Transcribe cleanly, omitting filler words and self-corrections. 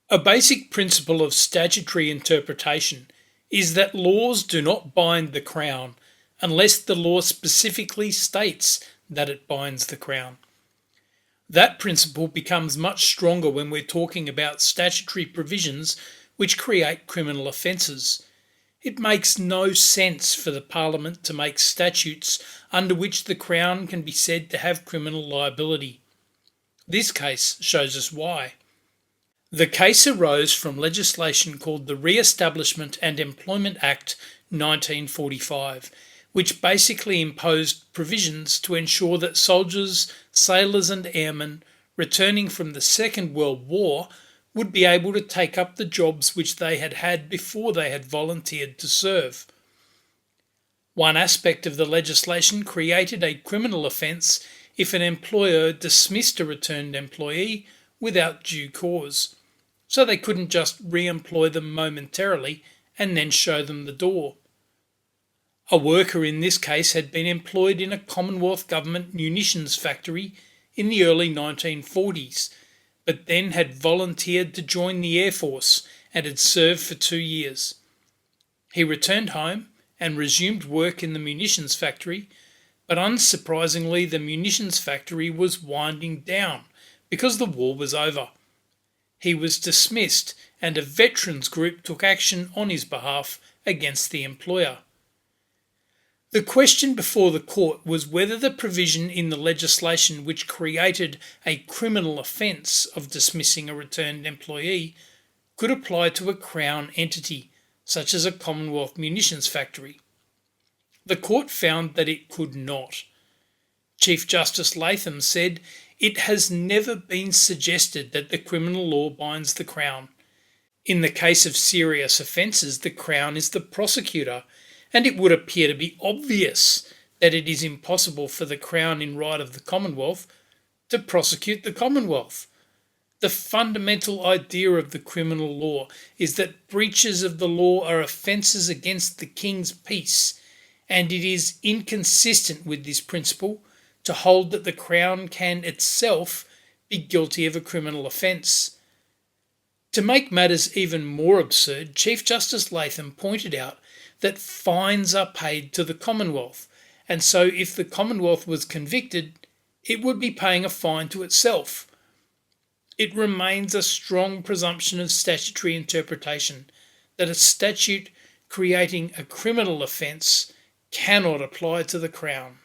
A basic principle of statutory interpretation is that laws do not bind the Crown unless the law specifically states that it binds the Crown. That principle becomes much stronger when we're talking about statutory provisions which create criminal offences. It makes no sense for the Parliament to make statutes under which the Crown can be said to have criminal liability. This case shows us why. The case arose from legislation called the Re-establishment and Employment Act 1945, which basically imposed provisions to ensure that soldiers, sailors and airmen returning from the Second World War would be able to take up the jobs which they had had before they had volunteered to serve. One aspect of the legislation created a criminal offence if an employer dismissed a returned employee without due cause, so they couldn't just re-employ them momentarily and then show them the door. A worker in this case had been employed in a Commonwealth Government munitions factory in the early 1940s, but then had volunteered to join the Air Force and had served for 2 years. He returned home and resumed work in the munitions factory, but unsurprisingly the munitions factory was winding down because the war was over. He was dismissed and a veterans group took action on his behalf against the employer. The question before the court was whether the provision in the legislation which created a criminal offence of dismissing a returned employee could apply to a Crown entity, such as a Commonwealth munitions factory. The court found that it could not. Chief Justice Latham said, "It has never been suggested that the criminal law binds the Crown. In the case of serious offences, the Crown is the prosecutor, and it would appear to be obvious that it is impossible for the Crown in right of the Commonwealth to prosecute the Commonwealth. The fundamental idea of the criminal law is that breaches of the law are offences against the King's peace, and it is inconsistent with this principle to hold that the Crown can itself be guilty of a criminal offence." To make matters even more absurd, Chief Justice Latham pointed out that fines are paid to the Commonwealth, and so if the Commonwealth was convicted, it would be paying a fine to itself. It remains a strong presumption of statutory interpretation that a statute creating a criminal offence cannot apply to the Crown.